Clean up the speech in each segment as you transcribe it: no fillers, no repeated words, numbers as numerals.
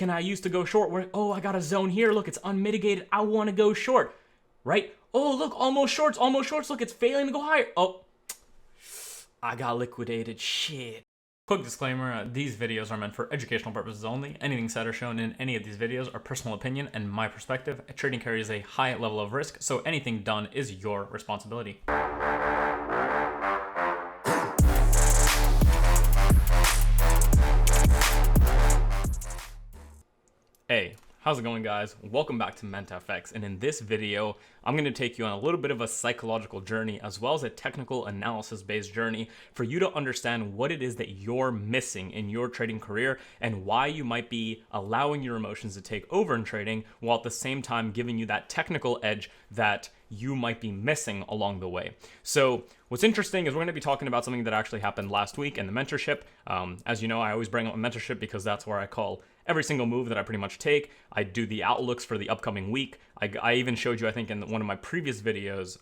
can I use to go short? Where, oh, I got a zone here. Look, it's unmitigated. I want to go short, right? Oh, look, almost shorts. Look, it's failing to go higher. Oh, I got liquidated. Shit. Quick disclaimer, these videos are meant for educational purposes only. Anything said or shown in any of these videos are personal opinion and my perspective. Trading carries a high level of risk, so anything done is your responsibility. Hey, how's it going, guys? Welcome back to mentfx, and in this video I'm going to take you on a little bit of a psychological journey as well as a technical analysis based journey for you to understand what it is that you're missing in your trading career and why you might be allowing your emotions to take over in trading while at the same time giving you that technical edge that you might be missing along the way. So what's interesting is we're going to be talking about something that actually happened last week in the mentorship. As you know, I always bring up mentorship because that's where I call every single move that I pretty much take. I do the outlooks for the upcoming week. I even showed you, I think, in one of my previous videos,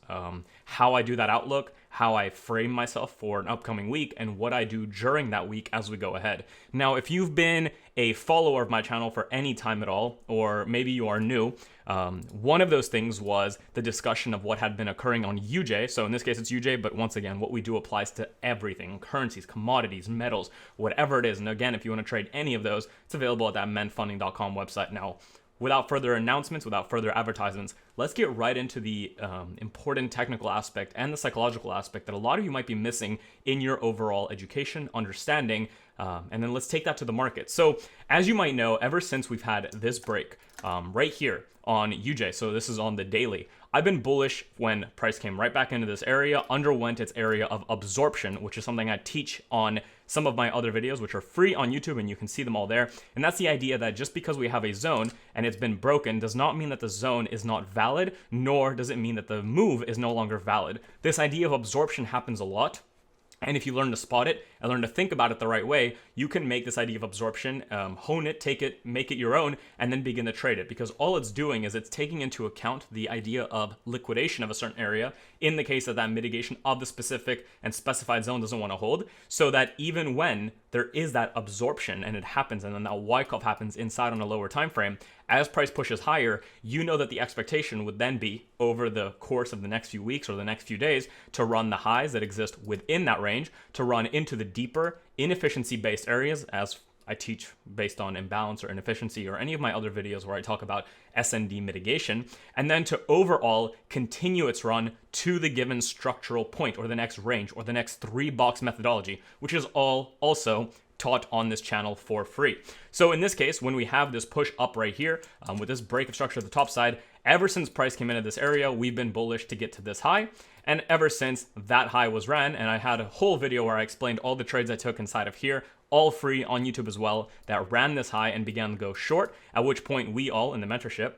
how I do that outlook, how I frame myself for an upcoming week, and what I do during that week as we go ahead. Now, if you've been a follower of my channel for any time at all, or maybe you are new, one of those things was the discussion of what had been occurring on UJ. So in this case, it's UJ, but once again, what we do applies to everything: currencies, commodities, metals, whatever it is. And again, if you want to trade any of those, it's available at that mentfunding.com website. Now, without further announcements, without further advertisements, let's get right into the important technical aspect and the psychological aspect that a lot of you might be missing in your overall education, understanding, and then let's take that to the market. So as you might know, ever since we've had this break right here on UJ, so this is on the daily, I've been bullish when price came right back into this area, underwent its area of absorption, which is something I teach on some of my other videos, which are free on YouTube, and you can see them all there. And that's the idea that just because we have a zone and it's been broken does not mean that the zone is not valid, nor does it mean that the move is no longer valid. This idea of absorption happens a lot. And if you learn to spot it and learn to think about it the right way, you can make this idea of absorption, hone it, take it, make it your own, and then begin to trade it. Because all it's doing is it's taking into account the idea of liquidation of a certain area in the case that that mitigation of the specific and specified zone doesn't want to hold, so that even when there is that absorption and it happens, and then that Wyckoff happens inside on a lower time frame, as price pushes higher, you know that the expectation would then be over the course of the next few weeks or the next few days to run the highs that exist within that range, to run into the deeper inefficiency-based areas, as I teach based on imbalance or inefficiency, or any of my other videos where I talk about S&D mitigation, and then to overall continue its run to the given structural point or the next range or the next 3-box methodology, which is all also taught on this channel for free. So in this case, when we have this push up right here with this break of structure at the top side, ever since price came into this area, we've been bullish to get to this high. And ever since that high was ran, and I had a whole video where I explained all the trades I took inside of here, all free on YouTube as well, that ran this high and began to go short, at which point we all in the mentorship,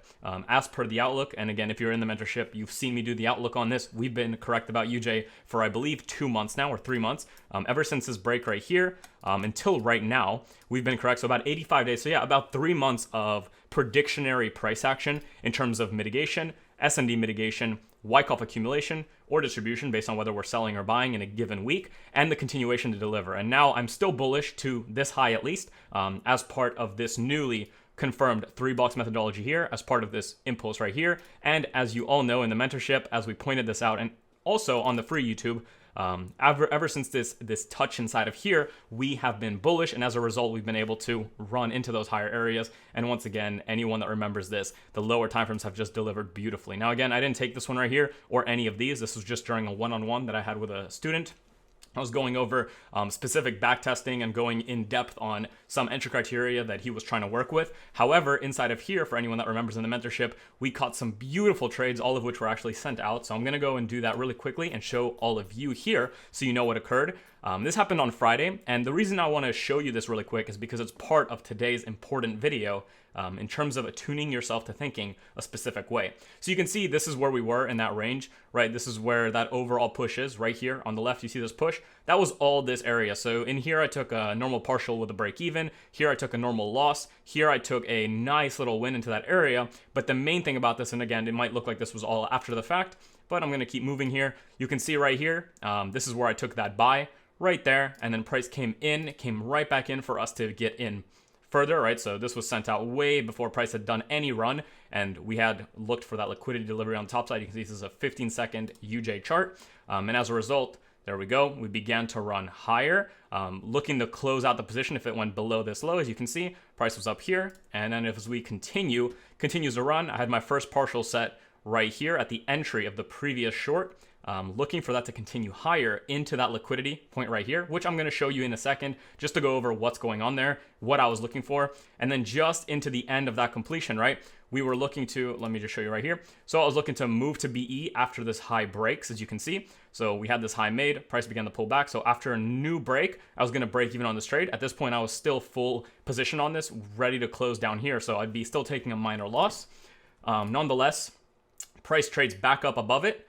as per the outlook, and again, if you're in the mentorship, you've seen me do the outlook on this. We've been correct about UJ for, I believe, 2 months now, or 3 months. Ever since this break right here, until right now, we've been correct. So about 85 days. So yeah, about 3 months of predictionary price action in terms of mitigation, S&D mitigation, Wyckoff accumulation or distribution based on whether we're selling or buying in a given week, and the continuation to deliver. And now I'm still bullish to this high at least, as part of this newly confirmed 3-box methodology here, as part of this impulse right here. And as you all know in the mentorship, as we pointed this out, and also on the free YouTube, ever since this touch inside of here, we have been bullish, and as a result, we've been able to run into those higher areas. And once again, anyone that remembers this, the lower timeframes have just delivered beautifully. Now again, I didn't take this one right here or any of these. This was just during a one-on-one that I had with a student. I was going over specific backtesting and going in depth on some entry criteria that he was trying to work with. However, inside of here, for anyone that remembers in the mentorship, we caught some beautiful trades, all of which were actually sent out. So I'm going to go and do that really quickly and show all of you here so you know what occurred. This happened on Friday, and the reason I want to show you this really quick is because it's part of today's important video in terms of attuning yourself to thinking a specific way. So you can see this is where we were in that range, right? This is where that overall push is right here on the left. You see this push? That was all this area. So in here, I took a normal partial with a break even. Here, I took a normal loss. Here, I took a nice little win into that area. But the main thing about this, and again, it might look like this was all after the fact, but I'm going to keep moving here. You can see right here, this is where I took that buy right there, and then price came right back in for us to get in further, right? So this was sent out way before price had done any run, and we had looked for that liquidity delivery on the top side. You can see this is a 15-second UJ chart, and as a result, there we go. We began to run higher, looking to close out the position if it went below this low. As you can see, price was up here, and then as we continues to run, I had my first partial set right here at the entry of the previous short, looking for that to continue higher into that liquidity point right here, which I'm going to show you in a second, just to go over what's going on there, what I was looking for, and then just into the end of that completion, right? We were looking to, let me just show you right here. So I was looking to move to BE after this high breaks, as you can see. So we had this high made, price began to pull back. So after a new break, I was going to break even on this trade. At this point, I was still full position on this, ready to close down here. So I'd be still taking a minor loss. Nonetheless, price trades back up above it.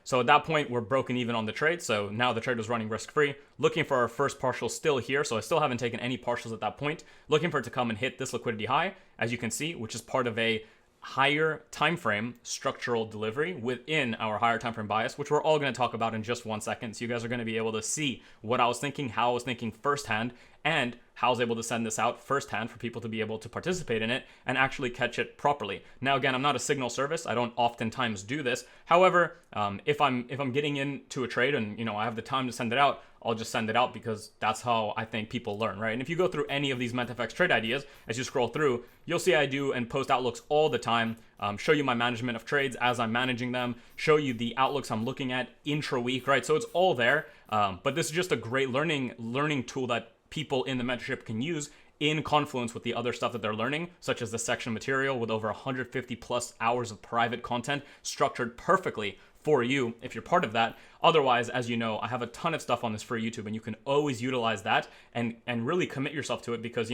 So at that point, we're broken even on the trade. So now the trade was running risk-free. Looking for our first partial still here. So I still haven't taken any partials at that point. Looking for it to come and hit this liquidity high, as you can see, which is part of a higher time frame structural delivery within our higher time frame bias, which we're all going to talk about in just 1 second. So you guys are going to be able to see what I was thinking, how I was thinking firsthand, and how I was able to send this out firsthand for people to be able to participate in it and actually catch it properly. Now, again, I'm not a signal service. I don't oftentimes do this. However, if I'm getting into a trade and I have the time to send it out, I'll just send it out because that's how I think people learn, right? And if you go through any of these mentfx trade ideas, as you scroll through, you'll see I do and post outlooks all the time, show you my management of trades as I'm managing them, show you the outlooks I'm looking at intra-week, right? So it's all there, but this is just a great learning tool that people in the mentorship can use in confluence with the other stuff that they're learning, such as the section material with over 150 plus hours of private content structured perfectly for you if you're part of that. Otherwise, as you know, I have a ton of stuff on this free YouTube, and you can always utilize that and really commit yourself to it because,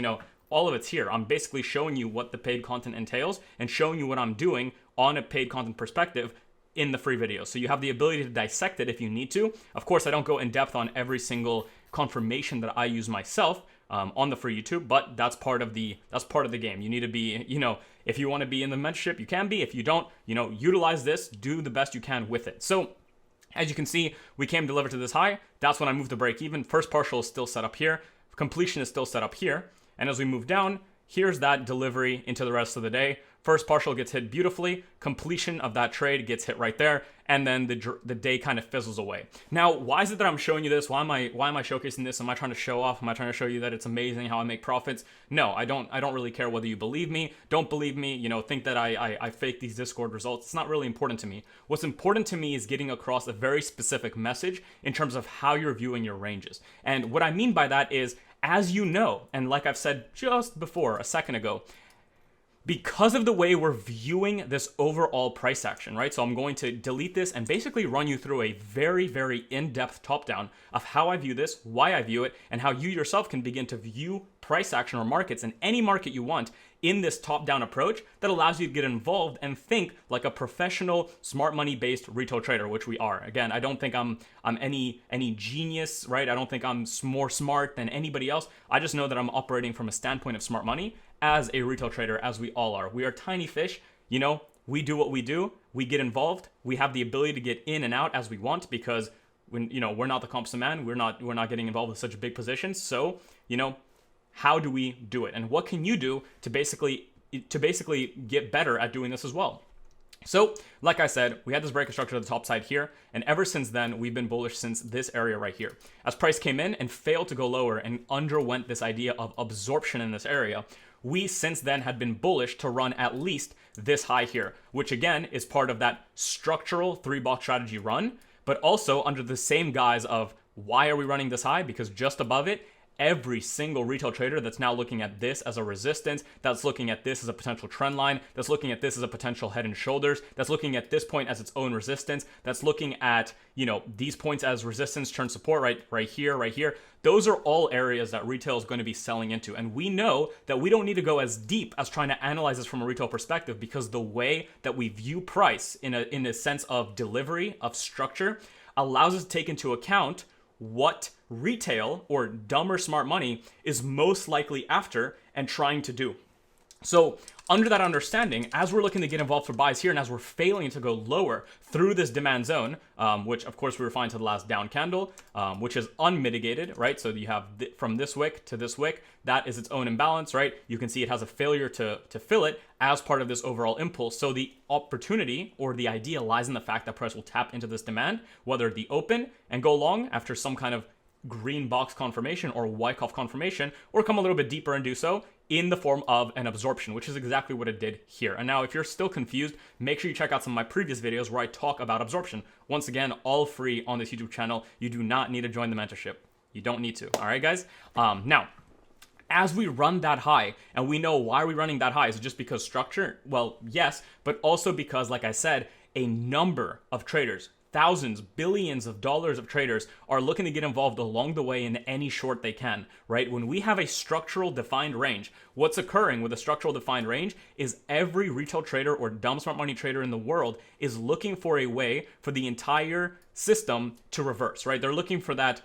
all of it's here. I'm basically showing you what the paid content entails and showing you what I'm doing on a paid content perspective in the free video. So you have the ability to dissect it if you need to. Of course, I don't go in depth on every single confirmation that I use myself on the free YouTube, but that's part of the game. You need to be, if you want to be in the mentorship, you can be. If you don't, utilize this, do the best you can with it. So as you can see, we came delivered to this high. That's when I moved to break even. First partial is still set up here. Completion is still set up here. And as we move down, here's that delivery into the rest of the day. First partial gets hit beautifully. Completion of that trade gets hit right there. And then the day kind of fizzles away. Now, why is it that I'm showing you this? Why am I showcasing this? Am I trying to show off? Am I trying to show you that it's amazing how I make profits? No, I don't really care whether you believe me, don't believe me, think that I fake these Discord results. It's not really important to me. What's important to me is getting across a very specific message in terms of how you're viewing your ranges. And what I mean by that is, as you know, and like I've said just before, a second ago, because of the way we're viewing this overall price action, right? So I'm going to delete this and basically run you through a very, very in-depth top-down of how I view this, why I view it, and how you yourself can begin to view price action or markets in any market you want in this top-down approach that allows you to get involved and think like a professional, smart money-based retail trader, which we are. Again, I don't think I'm any genius, right? I don't think I'm more smart than anybody else. I just know that I'm operating from a standpoint of smart money as a retail trader, as we all are. We are tiny fish, we do what we do, we get involved, we have the ability to get in and out as we want because when we're not the comps of man, we're not getting involved with such big positions. So, how do we do it? And what can you do to basically get better at doing this as well? So, like I said, we had this breakout structure at the top side here, and ever since then, we've been bullish since this area right here. As price came in and failed to go lower and underwent this idea of absorption in this area, we since then had been bullish to run at least this high here, which again is part of that structural 3-box strategy run, but also under the same guise of why are we running this high? Because just above it, every single retail trader that's now looking at this as a resistance, that's looking at this as a potential trend line, that's looking at this as a potential head and shoulders, that's looking at this point as its own resistance, that's looking at, these points as resistance, turn support, right here. Those are all areas that retail is going to be selling into. And we know that we don't need to go as deep as trying to analyze this from a retail perspective because the way that we view price in a sense of delivery, of structure, allows us to take into account what retail or dumb or smart money is most likely after and trying to do. So under that understanding, as we're looking to get involved for buys here and as we're failing to go lower through this demand zone, which of course we were fine to the last down candle, which is unmitigated, right? So you have from this wick to this wick, that is its own imbalance, right? You can see it has a failure to fill it as part of this overall impulse. So the opportunity or the idea lies in the fact that price will tap into this demand, whether it be open and go long after some kind of green box confirmation or Wyckoff confirmation, or come a little bit deeper and do so in the form of an absorption, which is exactly what it did here. And now if you're still confused, make sure you check out some of my previous videos where I talk about absorption. Once again, all free on this YouTube channel. You do not need to join the mentorship. You don't need to. All right, guys? Now, as we run that high, and we know why are we running that high? Is it just because structure? Well, yes, but also because, like I said, a number of traders, thousands, billions of dollars of traders are looking to get involved along the way in any short they can, right? When we have a structural defined range, what's occurring with a structural defined range is every retail trader or dumb smart money trader in the world is looking for a way for the entire system to reverse, right? They're looking for that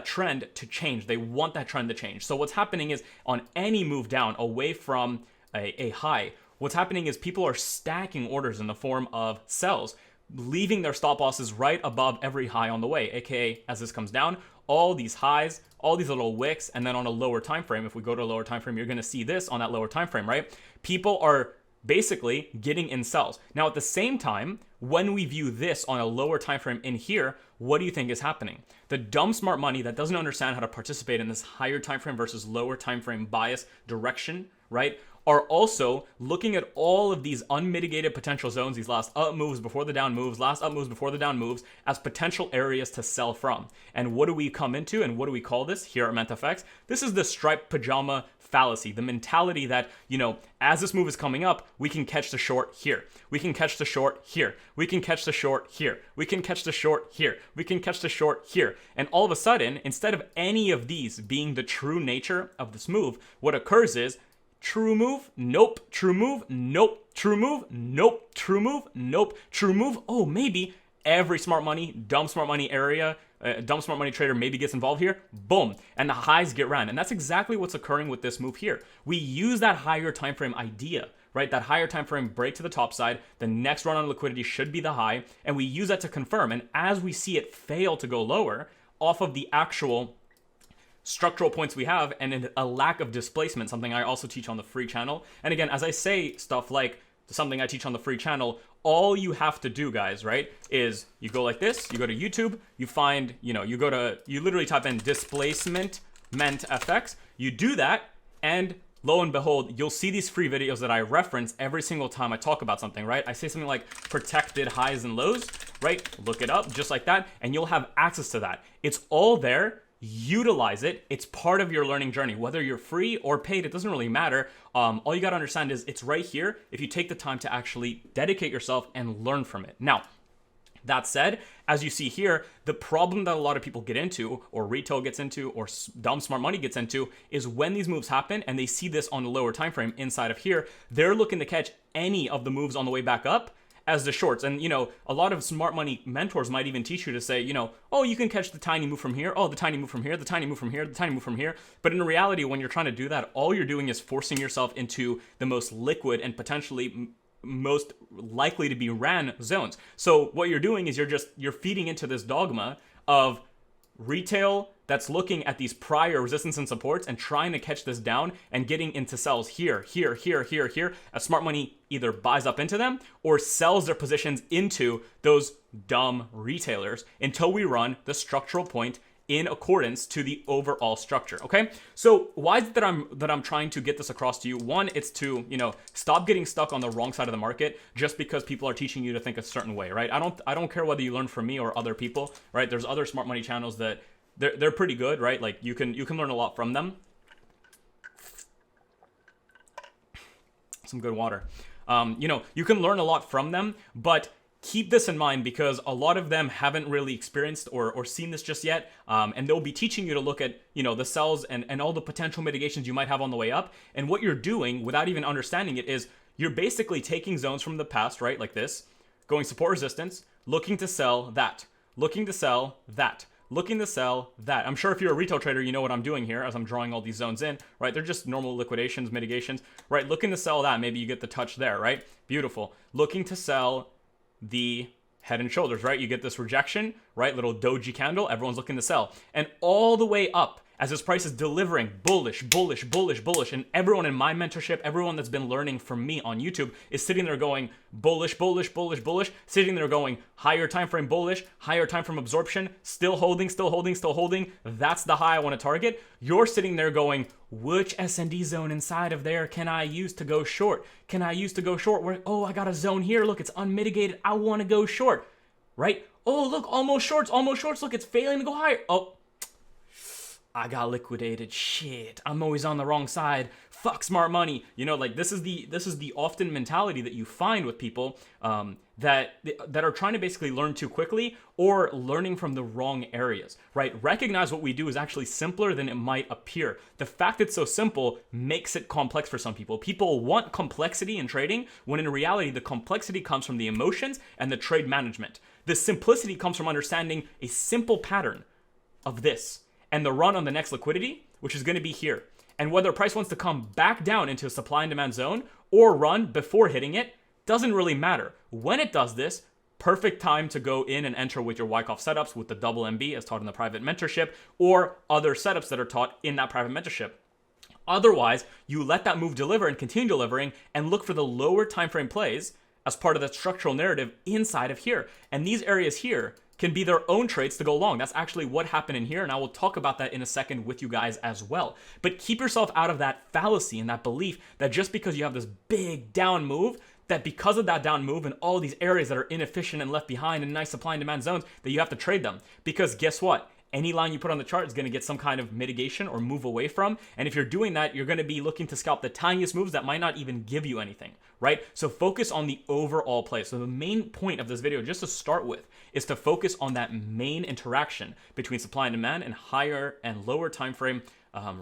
trend to change. They want that trend to change. So what's happening is on any move down away from a high, what's happening is people are stacking orders in the form of sells, leaving their stop losses right above every high on the way, aka as this comes down, all these highs, all these little wicks, and then on a lower time frame, if we go to a lower time frame, you're going to see this on that lower time frame, right? People are basically getting in sells. Now at the same time, when we view this on a lower time frame in here, what do you think is happening? The dumb smart money that doesn't understand how to participate in this higher time frame versus lower time frame bias direction, right, are also looking at all of these unmitigated potential zones, these last up moves before the down moves, last up moves before the down moves, as potential areas to sell from. And what do we come into and what do we call this here at mentfx? This is the striped pajama fallacy, the mentality that, you know, as this move is coming up, we can catch the short here. We can catch the short here. We can catch the short here. We can catch the short here. We can catch the short here. And all of a sudden, instead of any of these being the true nature of this move, what occurs is true move, nope, true move, nope, true move, nope, true move, nope, true move. Oh, maybe every smart money, dumb smart money area, dumb smart money trader maybe gets involved here, boom, and the highs get ran. And that's exactly what's occurring with this move here. We use that higher time frame idea, right? That higher time frame break to the top side, the next run on liquidity should be the high, and we use that to confirm. And as we see it fail to go lower off of the actual structural points we have and a lack of displacement, something I also teach on the free channel. And again, as I say stuff like something I teach on the free channel, all you have to do, guys, right, is you go like this, you go to YouTube, you find, you literally type in displacement mentfx, you do that, and lo and behold, you'll see these free videos that I reference every single time I talk about something, right? I say something like protected highs and lows, right? Look it up just like that, and you'll have access to that. It's all there. Utilize it. It's part of your learning journey. Whether you're free or paid, it doesn't really matter. All you got to understand is it's right here if you take the time to actually dedicate yourself and learn from it. Now, that said, as you see here, the problem that a lot of people get into, or retail gets into, or dumb smart money gets into, is when these moves happen and they see this on the lower time frame inside of here, they're looking to catch any of the moves on the way back up as the shorts. And, a lot of smart money mentors might even teach you to say, oh, you can catch the tiny move from here. Oh, the tiny move from here, the tiny move from here, the tiny move from here. But in reality, when you're trying to do that, all you're doing is forcing yourself into the most liquid and potentially most likely to be ran zones. So what you're doing is you're feeding into this dogma of retail that's looking at these prior resistance and supports and trying to catch this down and getting into sells here, here, here, here, here, as smart money either buys up into them or sells their positions into those dumb retailers until we run the structural point in accordance to the overall structure. Okay, so why is it that I'm trying to get this across to you? One, it's to stop getting stuck on the wrong side of the market just because people are teaching you to think a certain way, right? I don't care whether you learn from me or other people, right? There's other smart money channels that they're pretty good, right? Like you can learn a lot from them. Some good water. You can learn a lot from them, but keep this in mind because a lot of them haven't really experienced or seen this just yet. And they'll be teaching you to look at, the sells and all the potential mitigations you might have on the way up. And what you're doing without even understanding it is you're basically taking zones from the past, right? Like this, going support resistance, looking to sell that, looking to sell that, looking to sell that. I'm sure if you're a retail trader, you know what I'm doing here as I'm drawing all these zones in, right? They're just normal liquidations, mitigations, right? Looking to sell that. Maybe you get the touch there, right? Beautiful. Looking to sell the head and shoulders, right? You get this rejection, right? Little doji candle. Everyone's looking to sell. And all the way up as this price is delivering bullish, bullish, bullish, bullish. And everyone in my mentorship, everyone that's been learning from me on YouTube is sitting there going bullish, bullish, bullish, bullish, sitting there going higher time frame bullish, higher time frame absorption, still holding, still holding, still holding. That's the high I want to target. You're sitting there going, which S&D zone inside of there can I use to go short? Can I use to go short? Where, oh, I got a zone here. Look, it's unmitigated. I want to go short, right? Oh, look, almost shorts, almost shorts. Look, it's failing to go higher. Oh, I got liquidated. Shit, I'm always on the wrong side. Fuck smart money. You know, like this is the often mentality that you find with people that are trying to basically learn too quickly or learning from the wrong areas, right? Recognize what we do is actually simpler than it might appear. The fact it's so simple makes it complex for some people. People want complexity in trading when in reality the complexity comes from the emotions and the trade management. The simplicity comes from understanding a simple pattern of this and the run on the next liquidity, which is going to be here. And whether price wants to come back down into a supply and demand zone or run before hitting it, doesn't really matter. When it does this, perfect time to go in and enter with your Wyckoff setups with the double MB as taught in the private mentorship or other setups that are taught in that private mentorship. Otherwise, you let that move deliver and continue delivering and look for the lower time frame plays as part of the structural narrative inside of here. And these areas here can be their own trades to go long. That's actually what happened in here, and I will talk about that in a second with you guys as well. But keep yourself out of that fallacy and that belief that just because you have this big down move, that because of that down move and all these areas that are inefficient and left behind in nice supply and demand zones, that you have to trade them. Because guess what? Any line you put on the chart is going to get some kind of mitigation or move away from. And if you're doing that, you're going to be looking to scalp the tiniest moves that might not even give you anything, right? So focus on the overall play. So the main point of this video, just to start with, is to focus on that main interaction between supply and demand and higher and lower time frame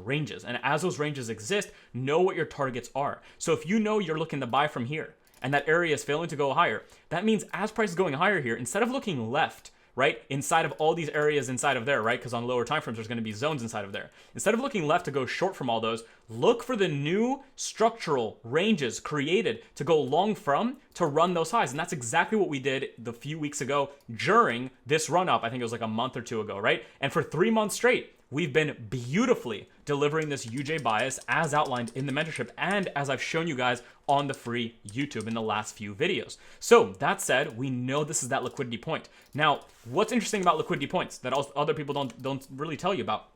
ranges. And as those ranges exist, know what your targets are. So if you know you're looking to buy from here and that area is failing to go higher, that means as price is going higher here, instead of looking left, right, inside of all these areas inside of there, right, because on lower time frames, there's going to be zones inside of there. Instead of looking left to go short from all those, look for the new structural ranges created to go long from to run those highs. And that's exactly what we did the few weeks ago during this run up. I think it was like a month or two ago, right? And for 3 months straight, we've been beautifully delivering this UJ bias as outlined in the mentorship and as I've shown you guys on the free YouTube in the last few videos. So that said, we know this is that liquidity point. Now, what's interesting about liquidity points that other people don't really tell you about?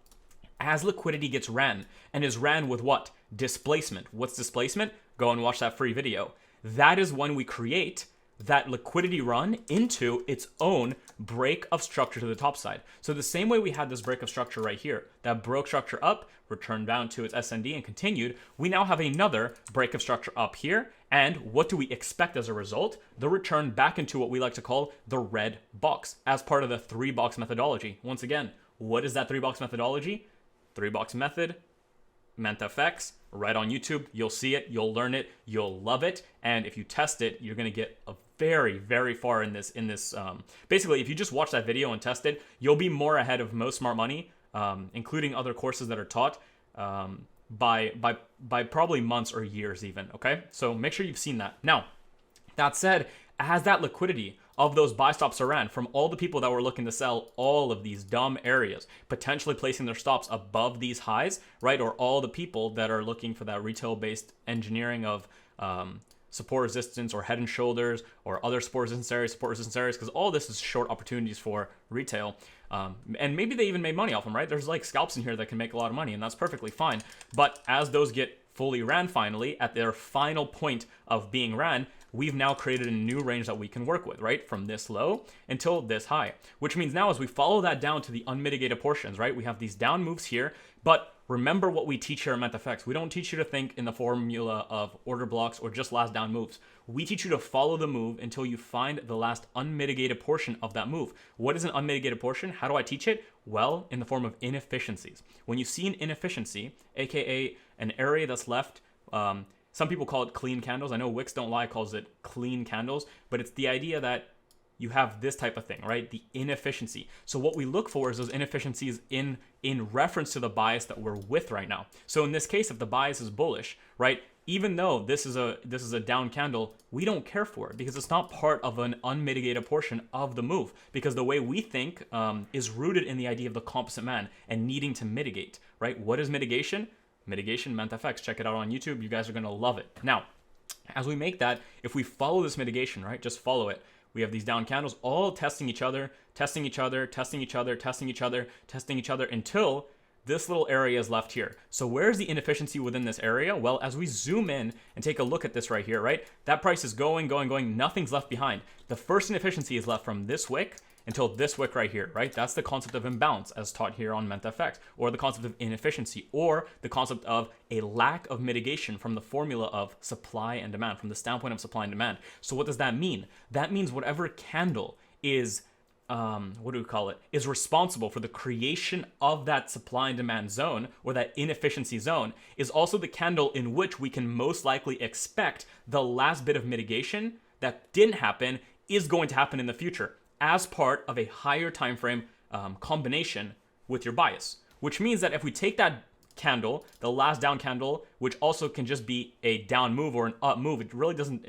As liquidity gets ran and is ran with what? Displacement. What's displacement? Go and watch that free video. That is when we create that liquidity run into its own break of structure to the top side. So the same way we had this break of structure right here, that broke structure up, returned down to its SND and continued, we now have another break of structure up here. And what do we expect as a result? The return back into what we like to call the red box as part of the 3-box methodology. Once again, what is that 3-box methodology? 3-box method, mentfx, right on YouTube. You'll see it, you'll learn it, you'll love it. And if you test it, you're gonna get a very, very far in this. Basically, if you just watch that video and test it, you'll be more ahead of most smart money, including other courses that are taught by probably months or years even, okay? So make sure you've seen that. Now, that said, as that liquidity of those buy stops are ran from all the people that were looking to sell all of these dumb areas, potentially placing their stops above these highs, right? Or all the people that are looking for that retail-based engineering of support resistance or head and shoulders or other support resistance areas, because all this is short opportunities for retail. And maybe they even made money off them, right? There's like scalps in here that can make a lot of money, and that's perfectly fine. But as those get fully ran finally, at their final point of being ran, we've now created a new range that we can work with, right? From this low until this high, which means now as we follow that down to the unmitigated portions, right? We have these down moves here, but remember what we teach here at mentfx. We don't teach you to think in the formula of order blocks or just last down moves. We teach you to follow the move until you find the last unmitigated portion of that move. What is an unmitigated portion? How do I teach it? Well, in the form of inefficiencies. When you see an inefficiency, aka an area that's left, some people call it clean candles. I know Wix Don't Lie calls it clean candles, but it's the idea that you have this type of thing, right? The inefficiency. So what we look for is those inefficiencies in reference to the bias that we're with right now. So in this case, if the bias is bullish, right, even though this is a down candle, we don't care for it because it's not part of an unmitigated portion of the move, because the way we think is rooted in the idea of the composite man and needing to mitigate, right? What is mitigation? Mitigation, mentfx. Check it out on YouTube. You guys are going to love it. Now, as we make that, if we follow this mitigation, right, just follow it. We have these down candles all testing each other, testing each other, testing each other, testing each other, testing each other until this little area is left here. So where's the inefficiency within this area? Well, as we zoom in and take a look at this right here, right? That price is going, nothing's left behind. The first inefficiency is left from this wick until this wick right here, right? That's the concept of imbalance as taught here on mentfx, or the concept of inefficiency, or the concept of a lack of mitigation from the formula of supply and demand, from the standpoint of supply and demand. So what does that mean? That means whatever candle is is responsible for the creation of that supply and demand zone, or that inefficiency zone, is also the candle in which we can most likely expect the last bit of mitigation that didn't happen is going to happen in the future as part of a higher time frame combination with your bias. Which means that if we take that candle, the last down candle, which also can just be a down move or an up move, it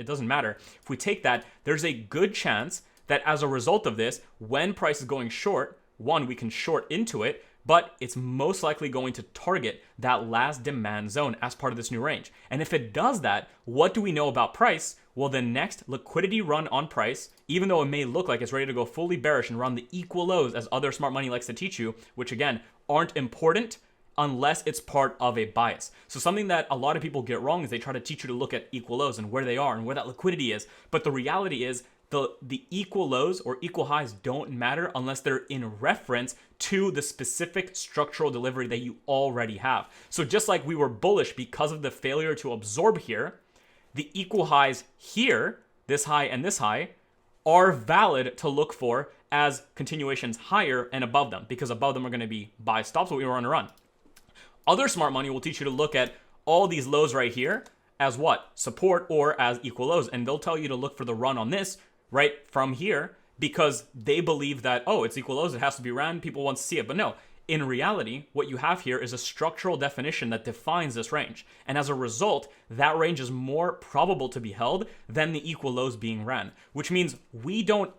doesn't matter. If we take that, there's a good chance that as a result of this, when price is going short, one, we can short into it, but it's most likely going to target that last demand zone as part of this new range. And if it does that, what do we know about price? Well, the next liquidity run on price, even though it may look like it's ready to go fully bearish and run the equal lows, as other smart money likes to teach you, which again, aren't important unless it's part of a bias. So something that a lot of people get wrong is they try to teach you to look at equal lows and where they are and where that liquidity is. But the reality is the equal lows or equal highs don't matter unless they're in reference to the specific structural delivery that you already have. So just like we were bullish because of the failure to absorb here, the equal highs here, this high and this high, are valid to look for as continuations higher and above them, because above them are going to be buy stops, what we were on a run. Other smart money will teach you to look at all these lows right here as what? Support, or as equal lows. And they'll tell you to look for the run on this right from here, because they believe that, oh, it's equal lows, it has to be ran, people want to see it. But no, in reality, what you have here is a structural definition that defines this range. And as a result, that range is more probable to be held than the equal lows being ran, which means we don't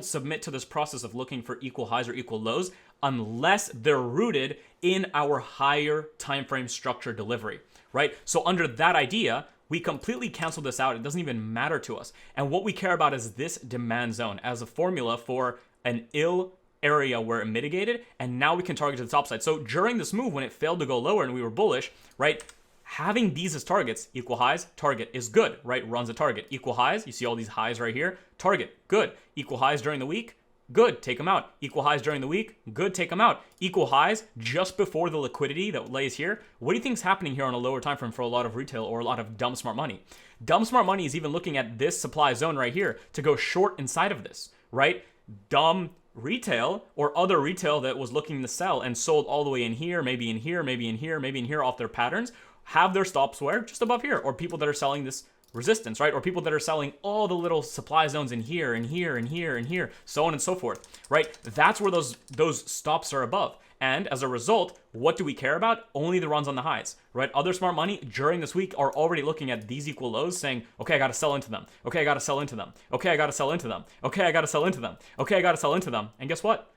submit to this process of looking for equal highs or equal lows unless they're rooted in our higher time frame structure delivery, right? So under that idea, we completely cancel this out. It doesn't even matter to us. And what we care about is this demand zone as a formula for an ill area where it mitigated, and now we can target to the top side. So during this move, when it failed to go lower and we were bullish, right, having these as targets, equal highs, target is good, right? Runs a target. Equal highs, you see all these highs right here, target, good. Equal highs during the week, good, take them out. Equal highs during the week, good, take them out. Equal highs just before the liquidity that lays here. What do you think is happening here on a lower time frame for a lot of retail or a lot of dumb smart money? Dumb smart money is even looking at this supply zone right here to go short inside of this, right? Dumb retail or other retail that was looking to sell and sold all the way in here, maybe in here, maybe in here, maybe in here off their patterns, have their stops where? Just above here. Or people that are selling this resistance, right? Or people that are selling all the little supply zones in here and here and here and here, so on and so forth, right? That's where those stops are above. And as a result, what do we care about? Only the runs on the highs, right? Other smart money during this week are already looking at these equal lows saying, okay, I got to sell into them. Okay, I got to sell into them. Okay, I got to sell into them. Okay, I got to sell into them. Okay, I got to sell into them. And guess what?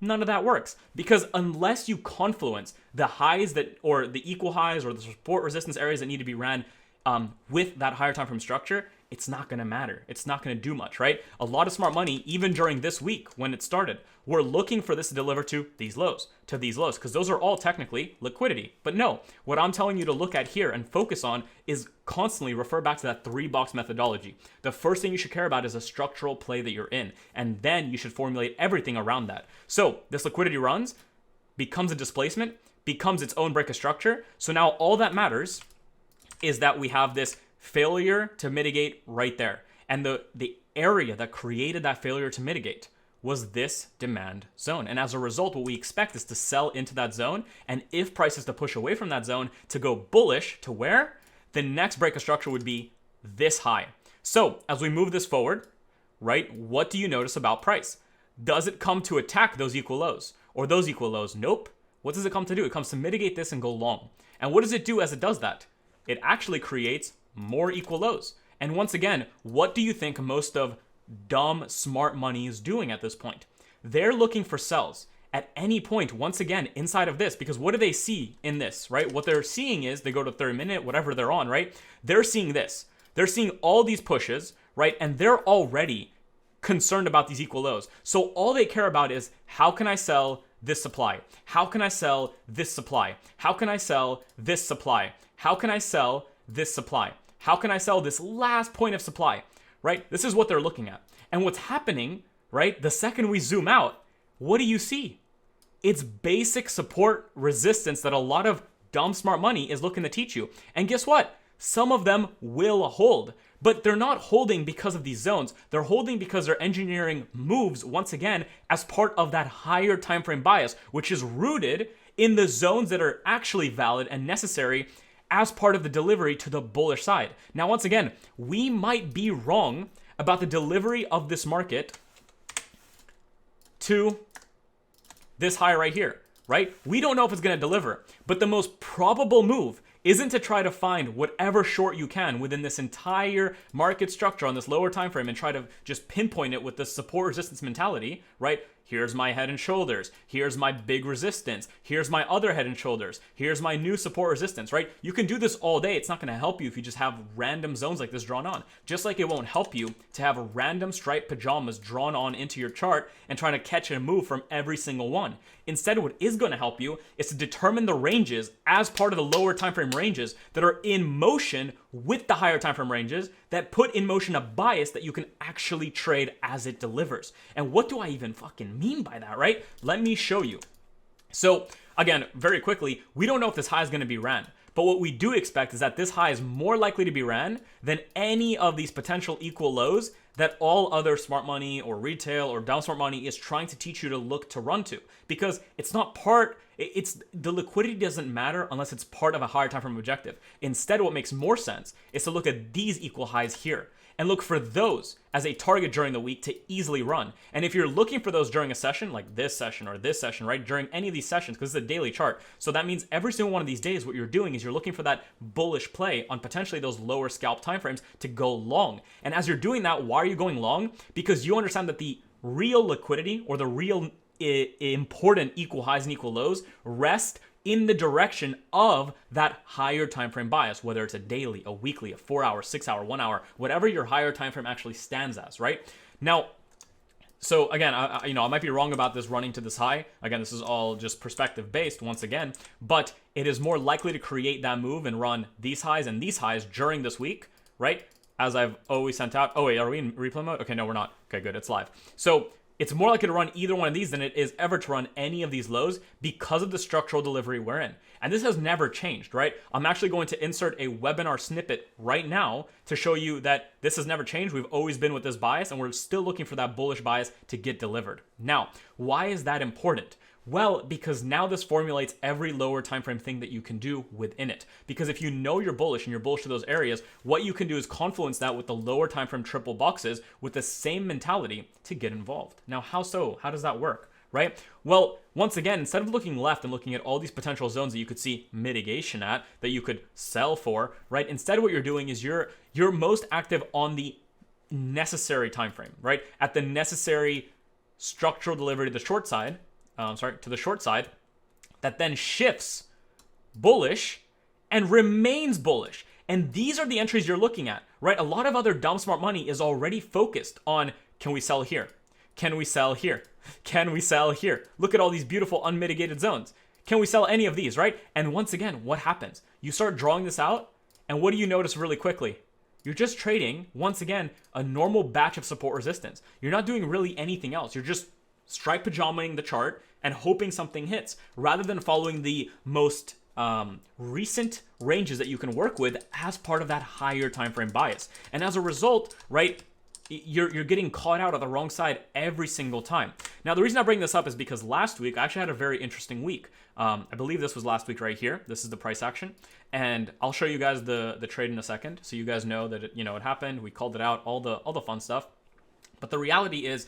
None of that works, because unless you confluence the highs that, or the equal highs or the support resistance areas that need to be ran with that higher time frame structure, it's not going to matter. It's not going to do much, right? A lot of smart money, even during this week when it started, were looking for this to deliver to these lows, because those are all technically liquidity. But no, what I'm telling you to look at here and focus on is constantly refer back to that 3-box methodology. The first thing you should care about is a structural play that you're in, and then you should formulate everything around that. So this liquidity runs, becomes a displacement, becomes its own break of structure. So now all that matters is that we have this failure to mitigate right there. And the area that created that failure to mitigate was this demand zone. And as a result, what we expect is to sell into that zone. And if price is to push away from that zone to go bullish to where? The next break of structure would be this high. So as we move this forward, right? What do you notice about price? Does it come to attack those equal lows or those equal lows? Nope. What does it come to do? It comes to mitigate this and go long. And what does it do as it does that? It actually creates more equal lows. And once again, what do you think most of dumb, smart money is doing at this point? They're looking for sells at any point, once again, inside of this, because what do they see in this, right? What they're seeing is, they go to 30 minute, whatever they're on, right? They're seeing this. They're seeing all these pushes, right? And they're already concerned about these equal lows. So all they care about is, how can I sell this supply? How can I sell this supply? How can I sell this supply? How can I sell this supply? How can I sell this last point of supply, right? This is what they're looking at. And what's happening, right? The second we zoom out, what do you see? It's basic support resistance that a lot of dumb smart money is looking to teach you. And guess what? Some of them will hold, but they're not holding because of these zones. They're holding because they're engineering moves, once again, as part of that higher time frame bias, which is rooted in the zones that are actually valid and necessary as part of the delivery to the bullish side. Now, once again, we might be wrong about the delivery of this market to this high right here, right? We don't know if it's going to deliver, but the most probable move isn't to try to find whatever short you can within this entire market structure on this lower time frame and try to just pinpoint it with the support resistance mentality, right? Here's my head and shoulders. Here's my big resistance. Here's my other head and shoulders. Here's my new support resistance, right? You can do this all day. It's not going to help you if you just have random zones like this drawn on. Just like it won't help you to have random striped pajamas drawn on into your chart and trying to catch a move from every single one. Instead, what is going to help you is to determine the ranges as part of the lower time frame ranges that are in motion with the higher time frame ranges that put in motion a bias that you can actually trade as it delivers. And what do I even fucking mean by that, right? Let me show you. So again, very quickly, we don't know if this high is going to be ran, but what we do expect is that this high is more likely to be ran than any of these potential equal lows that all other smart money or retail or down smart money is trying to teach you to look to run to, because it's not part, it's the liquidity doesn't matter unless it's part of a higher time frame objective. Instead, what makes more sense is to look at these equal highs here and look for those as a target during the week to easily run. And if you're looking for those during a session, like this session or this session, right, during any of these sessions, because it's a daily chart, so that means every single one of these days, what you're doing is you're looking for that bullish play on potentially those lower scalp timeframes to go long. And as you're doing that, why are you going long? Because you understand that the real liquidity or the real important equal highs and equal lows rest in the direction of that higher time frame bias, whether it's a daily, a weekly, a 4 hour, 6 hour, 1 hour, whatever your higher time frame actually stands as, right? Now, so again, I might be wrong about this running to this high. Again, this is all just perspective based once again, but it is more likely to create that move and run these highs and these highs during this week, right? As I've always sent out. Oh wait, are we in replay mode? Okay, no, we're not. Okay, good, it's live. So it's more likely to run either one of these than it is ever to run any of these lows because of the structural delivery we're in. And this has never changed, right? I'm actually going to insert a webinar snippet right now to show you that this has never changed. We've always been with this bias and we're still looking for that bullish bias to get delivered. Now, why is that important? Well, because now this formulates every lower time frame thing that you can do within it. Because if you know you're bullish and you're bullish to those areas, what you can do is confluence that with the lower time frame triple boxes with the same mentality to get involved. Now, how so? How does that work, right? Well, once again, instead of looking left and looking at all these potential zones that you could see mitigation at, that you could sell for, right? Instead, what you're doing is you're most active on the necessary time frame, right? At the necessary structural delivery to the short side, to the short side, that then shifts bullish and remains bullish. And these are the entries you're looking at, right? A lot of other dumb smart money is already focused on, can we sell here? Can we sell here? Can we sell here? Look at all these beautiful unmitigated zones. Can we sell any of these, right? And once again, what happens? You start drawing this out, and what do you notice really quickly? You're just trading, once again, a normal batch of support resistance. You're not doing really anything else. You're just stripe pajamaing the chart and hoping something hits, rather than following the most recent ranges that you can work with as part of that higher time frame bias. And as a result, right, you're getting caught out on the wrong side every single time. Now, the reason I bring this up is because last week I actually had a very interesting week. I believe this was last week right here. This is the price action, and I'll show you guys the trade in a second, so you guys know that it happened. We called it out, all the fun stuff. But the reality is,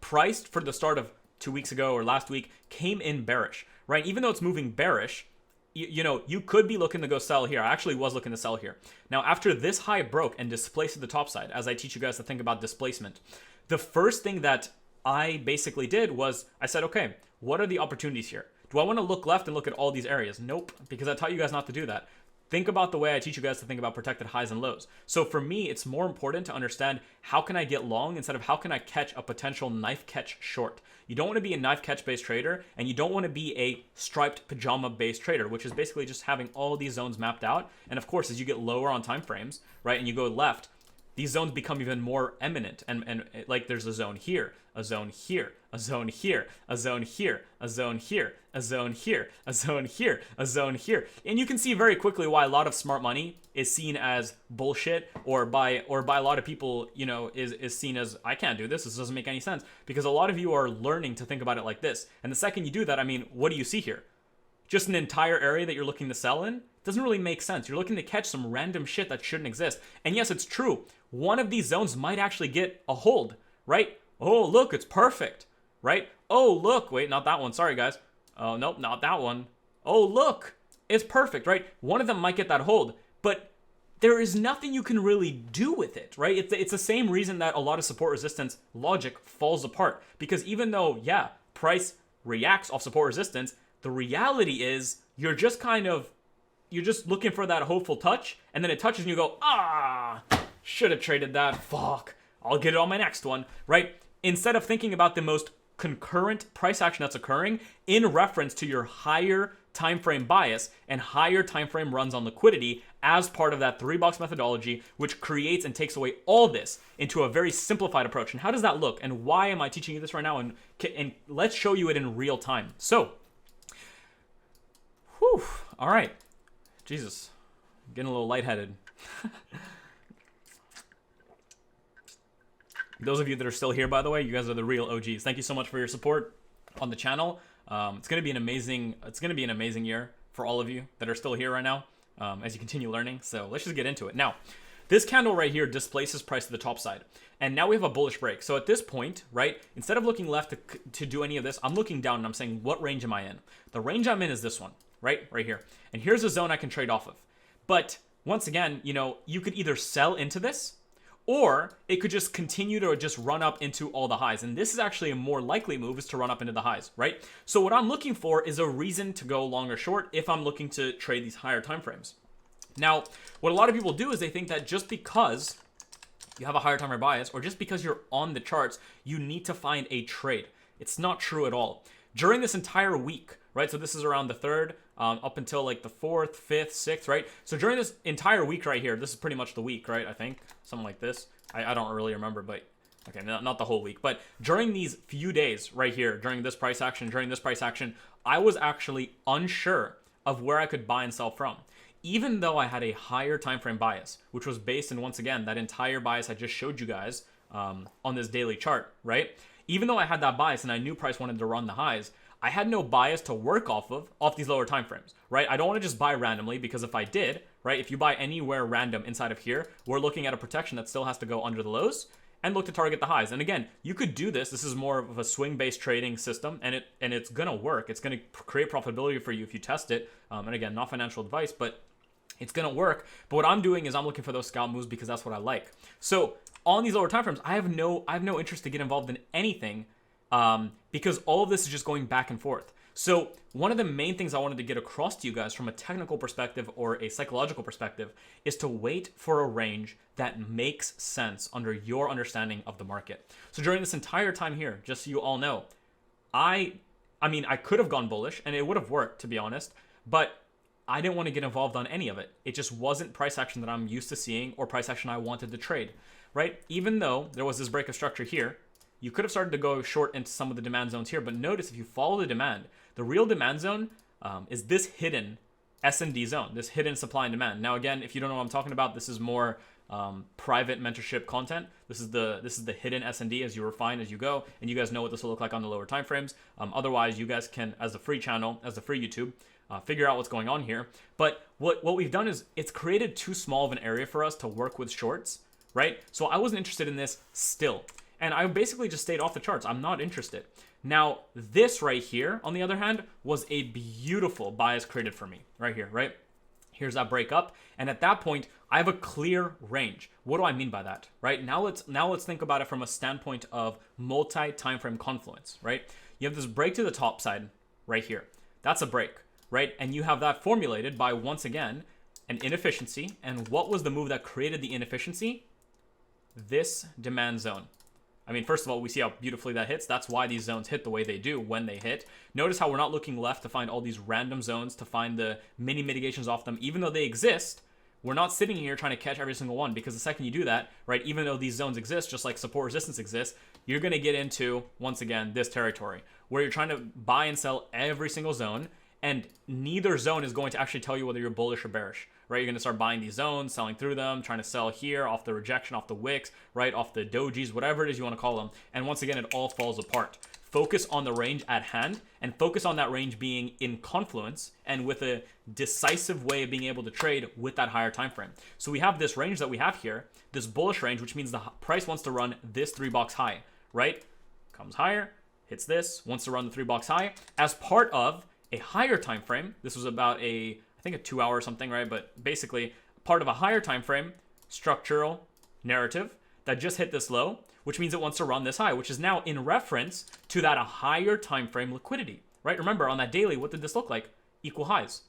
price for the start of 2 weeks ago or last week came in bearish, right? Even though it's moving bearish, you could be looking to go sell here. I actually was looking to sell here. Now, after this high broke and displaced the top side, as I teach you guys to think about displacement, the first thing that I basically did was I said, okay, what are the opportunities here? Do I want to look left and look at all these areas? Nope, because I taught you guys not to do that. Think about the way I teach you guys to think about protected highs and lows. So for me, it's more important to understand how can I get long instead of how can I catch a potential knife catch short. You don't want to be a knife catch based trader, and you don't want to be a striped pajama based trader, which is basically just having all these zones mapped out. And of course, as you get lower on time frames, right, and you go left, these zones become even more eminent. And like there's a zone here, a zone here, a zone here, a zone here, a zone here, a zone here, a zone here, a zone here. And you can see very quickly why a lot of smart money is seen as bullshit, or by a lot of people, is seen as, I can't do this. This doesn't make any sense. Because a lot of you are learning to think about it like this. And the second you do that, what do you see here? Just an entire area that you're looking to sell in? Doesn't really make sense. You're looking to catch some random shit that shouldn't exist. And yes, it's true. One of these zones might actually get a hold, right? Oh, look, it's perfect, right? Oh, look, wait, not that one. Sorry, guys. Oh, nope, not that one. Oh, look, it's perfect, right? One of them might get that hold, but there is nothing you can really do with it, right? It's the same reason that a lot of support resistance logic falls apart. Because even though, yeah, price reacts off support resistance, the reality is you're just looking for that hopeful touch, and then it touches and you go, should have traded that. Fuck. I'll get it on my next one, right? Instead of thinking about the most concurrent price action that's occurring in reference to your higher time frame bias and higher time frame runs on liquidity as part of that 3-box methodology, which creates and takes away all this into a very simplified approach. And how does that look? And why am I teaching you this right now? And let's show you it in real time. So, all right. Jesus, I'm getting a little lightheaded. Those of you that are still here, by the way, you guys are the real OGs. Thank you so much for your support on the channel. It's gonna be an amazing year for all of you that are still here right now, as you continue learning. So let's just get into it. Now, this candle right here displaces price to the top side, and now we have a bullish break. So at this point, right, instead of looking left to do any of this, I'm looking down and I'm saying, what range am I in? The range I'm in is this one, right here. And here's a zone I can trade off of. But once again, you could either sell into this, or it could just continue to just run up into all the highs. And this is actually a more likely move, is to run up into the highs, right? So what I'm looking for is a reason to go long or short if I'm looking to trade these higher time frames. Now, what a lot of people do is they think that just because you have a higher time frame bias, or just because you're on the charts, you need to find a trade. It's not true at all. During this entire week, right? So this is around the 3rd, up until like the 4th, 5th, 6th, right? So during this entire week right here, this is pretty much the week, right? I think something like this. I don't really remember, but okay, not the whole week. But during these few days right here, during this price action, I was actually unsure of where I could buy and sell from. Even though I had a higher time frame bias, which was based in, once again, that entire bias I just showed you guys on this daily chart, right? Even though I had that bias and I knew price wanted to run the highs, I had no bias to work off these lower time frames, right? I don't want to just buy randomly, because if I did, right, if you buy anywhere random inside of here, we're looking at a protection that still has to go under the lows and look to target the highs. And again, you could do this. This is more of a swing-based trading system, and it's gonna work. It's gonna create profitability for you if you test it. And again, not financial advice, but it's gonna work. But what I'm doing is I'm looking for those scalp moves because that's what I like. So on these lower time frames, I have no interest to get involved in anything. Because all of this is just going back and forth. So one of the main things I wanted to get across to you guys from a technical perspective or a psychological perspective is to wait for a range that makes sense under your understanding of the market. So during this entire time here, just so you all know, I could have gone bullish and it would have worked, to be honest, but I didn't want to get involved on any of it. It just wasn't price action that I'm used to seeing or price action I wanted to trade, right? Even though there was this break of structure here, you could have started to go short into some of the demand zones here, but notice if you follow the demand, the real demand zone is this hidden S&D zone, this hidden supply and demand. Now, again, if you don't know what I'm talking about, this is more private mentorship content. This is the hidden S&D as you refine as you go, and you guys know what this will look like on the lower time frames. Otherwise, you guys can, as the free channel, as the free YouTube, figure out what's going on here. But what we've done is it's created too small of an area for us to work with shorts, right? So I wasn't interested in this still. And I basically just stayed off the charts. I'm not interested. Now, this right here, on the other hand, was a beautiful bias created for me right here, right? Here's that break up. And at that point, I have a clear range. What do I mean by that, right? Now let's think about it from a standpoint of multi-time frame confluence, right? You have this break to the top side right here. That's a break, right? And you have that formulated by, once again, an inefficiency. And what was the move that created the inefficiency? This demand zone. I mean, first of all, we see how beautifully that hits. That's why these zones hit the way they do when they hit. Notice how we're not looking left to find all these random zones, to find the mini mitigations off them. Even though they exist, we're not sitting here trying to catch every single one, because the second you do that, right, even though these zones exist, just like support resistance exists, you're going to get into, once again, this territory where you're trying to buy and sell every single zone, and neither zone is going to actually tell you whether you're bullish or bearish, right? You're going to start buying these zones, selling through them, trying to sell here off the rejection, off the wicks, right? Off the dojis, whatever it is you want to call them. And once again, it all falls apart. Focus on the range at hand, and focus on that range being in confluence and with a decisive way of being able to trade with that higher time frame. So we have this range that we have here, this bullish range, which means the price wants to run this 3-box high, right? Comes higher, hits this, wants to run the 3-box high as part of a higher time frame. This was about I think a 2 hour or something, right? But basically part of a higher time frame structural narrative that just hit this low, which means it wants to run this high, which is now in reference to that a higher time frame liquidity, right? Remember, on that daily, what did this look like? Equal highs,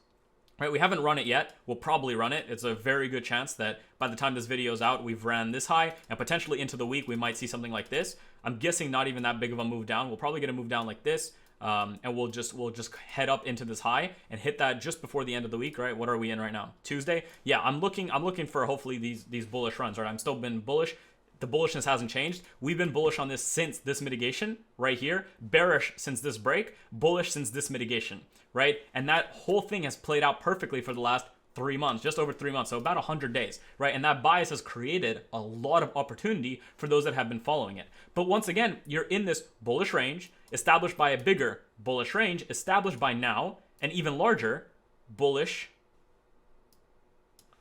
right? We haven't run it yet. We'll probably run it. It's a very good chance that by the time this video is out, we've ran this high, and potentially into the week, we might see something like this. I'm guessing not even that big of a move down. We'll probably get a move down like this. And we'll just head up into this high and hit that just before the end of the week, right? What are we in right now? Tuesday? Yeah, I'm looking for hopefully these bullish runs, right? I'm still been bullish. The bullishness hasn't changed. We've been bullish on this since this mitigation right here, bearish since this break, bullish since this mitigation, right? And that whole thing has played out perfectly for the last 3 months, just over 3 months, so about 100 days, right? And that bias has created a lot of opportunity for those that have been following it. But once again, you're in this bullish range established by a bigger bullish range established by now an even larger bullish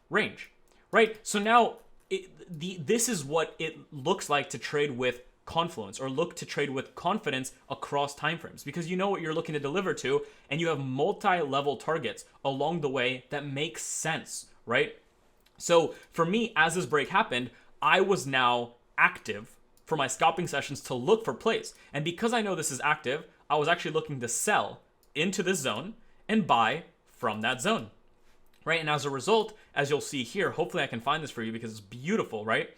range, right? So now this is what it looks like to trade with confluence, or look to trade with confidence across timeframes, because you know what you're looking to deliver to, and you have multi-level targets along the way that makes sense, right? So for me, as this break happened, I was now active for my scalping sessions to look for plays. And because I know this is active, I was actually looking to sell into this zone and buy from that zone, right? And as a result, as you'll see here, hopefully I can find this for you because it's beautiful, right?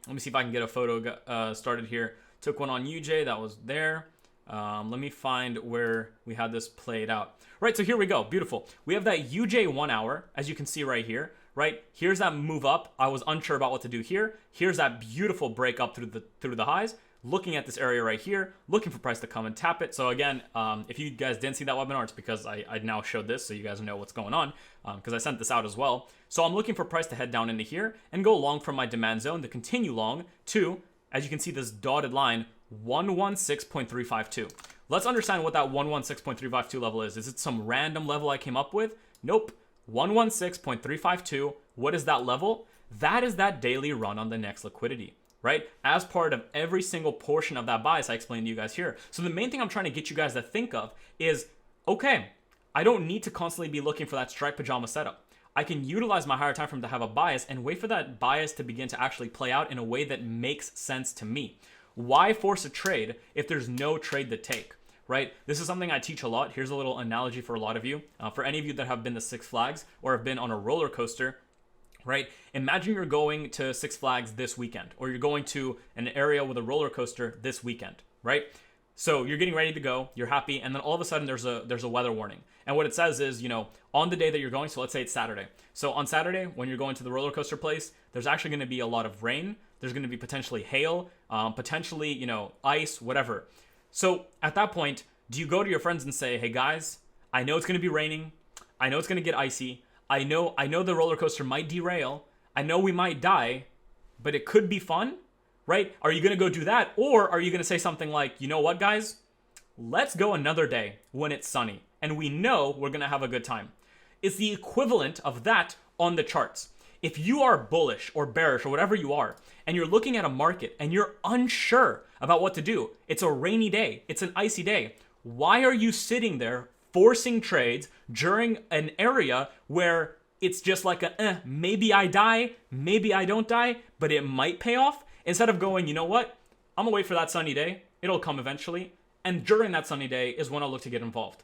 Let me see if I can get a photo started here. Took one on UJ, that was there. Let me find where we had this played out. Right, so here we go, beautiful. We have that UJ 1 hour, as you can see right here, right? Here's that move up. I was unsure about what to do here. Here's that beautiful break up through the highs. Looking at this area right here, looking for price to come and tap it. So again, if you guys didn't see that webinar, it's because I now showed this so you guys know what's going on, because I sent this out as well. So I'm looking for price to head down into here and go long from my demand zone to continue long to, as you can see, this dotted line, 116.352. Let's understand what that 116.352 level is. Is it some random level I came up with? Nope. 116.352. What is that level? That is that daily run on the next liquidity, right? As part of every single portion of that bias I explained to you guys here. So the main thing I'm trying to get you guys to think of is, okay, I don't need to constantly be looking for that striped pajama setup. I can utilize my higher time frame to have a bias and wait for that bias to begin to actually play out in a way that makes sense to me. Why force a trade if there's no trade to take, right? This is something I teach a lot. Here's a little analogy for a lot of you. For any of you that have been to Six Flags or have been on a roller coaster, right? Imagine you're going to Six Flags this weekend, or you're going to an area with a roller coaster this weekend, right? So you're getting ready to go, you're happy, and then all of a sudden there's a weather warning. And what it says is, you know, on the day that you're going, so let's say it's Saturday. So on Saturday, when you're going to the roller coaster place, there's actually going to be a lot of rain. There's going to be potentially hail, potentially, you know, ice, whatever. So at that point, do you go to your friends and say, hey guys, I know it's going to be raining. I know it's going to get icy. I know the roller coaster might derail. I know we might die, but it could be fun, right? Are you going to go do that? Or are you going to say something like, you know what, guys? Let's go another day when it's sunny and we know we're going to have a good time. It's the equivalent of that on the charts. If you are bullish or bearish or whatever you are, and you're looking at a market and you're unsure about what to do, it's a rainy day, it's an icy day, why are you sitting there forcing trades during an area where it's just like maybe I die, maybe I don't die, but it might pay off, instead of going, you know what, I'm gonna wait for that sunny day, it'll come eventually, and during that sunny day is when I'll look to get involved.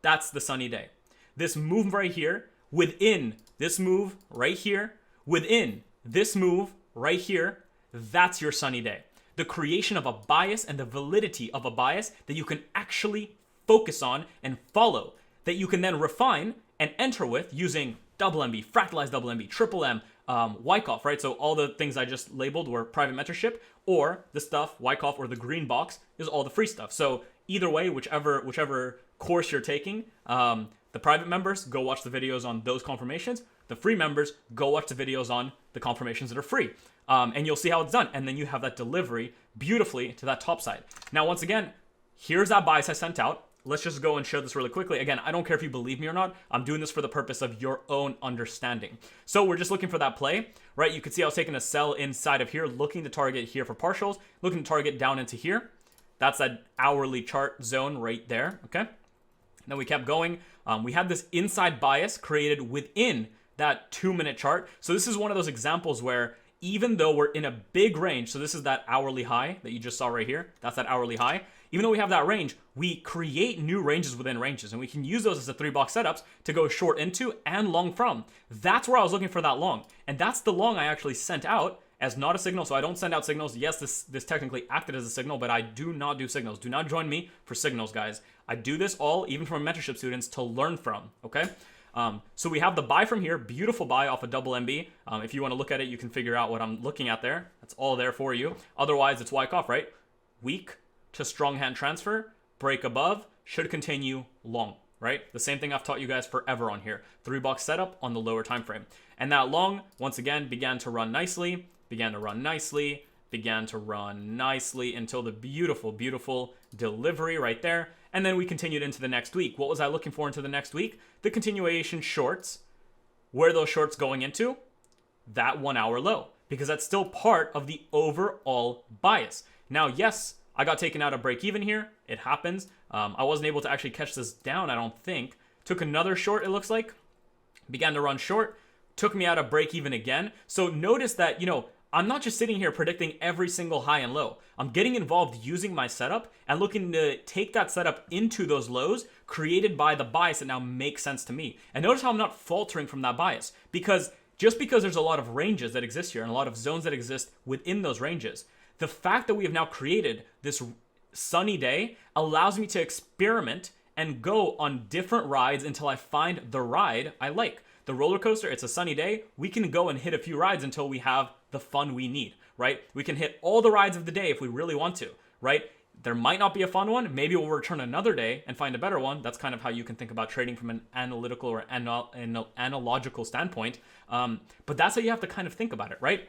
That's the sunny day. This move right here, within this move right here, within this move right here, that's your sunny day. The creation of a bias and the validity of a bias that you can actually focus on and follow, that you can then refine and enter with using double MB, fractalized double MB, triple M, Wyckoff, right? So all the things I just labeled were private mentorship, or the stuff, Wyckoff or the green box, is all the free stuff. So either way, whichever course you're taking, the private members, go watch the videos on those confirmations. The free members, go watch the videos on the confirmations that are free. And you'll see how it's done. And then you have that delivery beautifully to that top side. Now, once again, here's that bias I sent out. Let's just go and show this really quickly. Again, I don't care if you believe me or not. I'm doing this for the purpose of your own understanding. So we're just looking for that play, right? You can see I was taking a sell inside of here, looking to target here for partials, looking to target down into here. That's that hourly chart zone right there, okay? Then we kept going. We had this inside bias created within that 2-minute chart. So this is one of those examples where even though we're in a big range, so this is that hourly high that you just saw right here. That's that hourly high. Even though we have that range, we create new ranges within ranges, and we can use those as the 3-box setups to go short into and long from. That's where I was looking for that long. And that's the long I actually sent out as not a signal. So I don't send out signals. Yes, this technically acted as a signal, but I do not do signals. Do not join me for signals, guys. I do this all, even from mentorship students, to learn from, okay? So we have the buy from here, beautiful buy off a double MB. If you want to look at it, you can figure out what I'm looking at there. That's all there for you. Otherwise, it's Wyckoff, right? Weak to strong hand transfer, break above, should continue long, right? The same thing I've taught you guys forever on here. 3-box setup on the lower time frame. And that long, once again, began to run nicely, began to run nicely, began to run nicely until the beautiful, beautiful delivery right there. And then we continued into the next week. What was I looking for into the next week? The continuation shorts. Where are those shorts going into? That 1 hour low, because that's still part of the overall bias. Now, yes, I got taken out of break even here. It happens. I wasn't able to actually catch this down, I don't think. Took another short, it looks like. Began to run short. Took me out of break even again. So notice that, you know, I'm not just sitting here predicting every single high and low. I'm getting involved using my setup and looking to take that setup into those lows created by the bias that now makes sense to me. And notice how I'm not faltering from that bias, because just because there's a lot of ranges that exist here and a lot of zones that exist within those ranges, the fact that we have now created this sunny day allows me to experiment and go on different rides until I find the ride I like. The roller coaster, it's a sunny day. We can go and hit a few rides until we have the fun we need, right? We can hit all the rides of the day if we really want to, right? There might not be a fun one. Maybe we'll return another day and find a better one. That's kind of how you can think about trading from an analytical or analogical standpoint. But that's how you have to kind of think about it, right?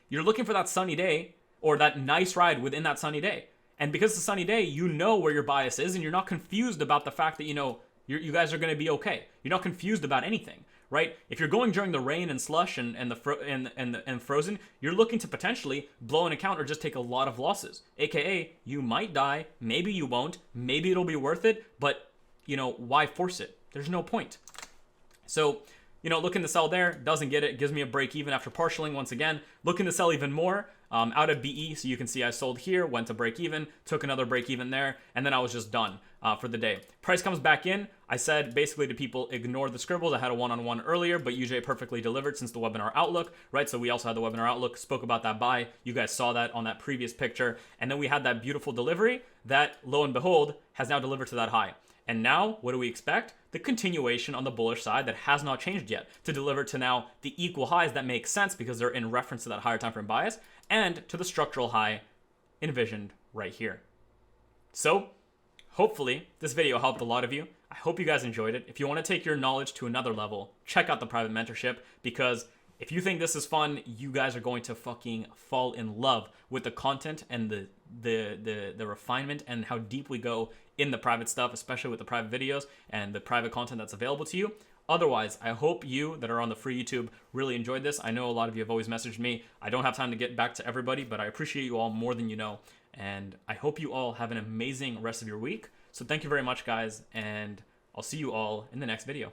You're looking for that sunny day or that nice ride within that sunny day. And because it's a sunny day, you know where your bias is, and you're not confused about the fact that, you know, you guys are going to be okay. You're not confused about anything, right? If you're going during the rain and slush and frozen, you're looking to potentially blow an account or just take a lot of losses. AKA, you might die, maybe you won't, maybe it'll be worth it, but, you know, why force it? There's no point. So, you know, looking to sell there, doesn't get it, gives me a break even after partialing once again. Looking to sell even more out of BE, so you can see I sold here, went to break even, took another break even there, and then I was just done for the day. Price comes back in. I said basically to people, ignore the scribbles. I had a one-on-one earlier, but UJ perfectly delivered since the webinar outlook, right? So we also had the webinar outlook, spoke about that buy. You guys saw that on that previous picture. And then we had that beautiful delivery that, lo and behold, has now delivered to that high. And now, what do we expect? The continuation on the bullish side that has not changed yet to deliver to now the equal highs that make sense because they're in reference to that higher time frame bias and to the structural high envisioned right here. So, hopefully, this video helped a lot of you. I hope you guys enjoyed it. If you want to take your knowledge to another level, check out the private mentorship, because if you think this is fun, you guys are going to fucking fall in love with the content and the refinement and how deep we go in the private stuff, especially with the private videos and the private content that's available to you. Otherwise, I hope you that are on the free YouTube really enjoyed this. I know a lot of you have always messaged me. I don't have time to get back to everybody, but I appreciate you all more than you know. And I hope you all have an amazing rest of your week. So thank you very much, guys, and I'll see you all in the next video.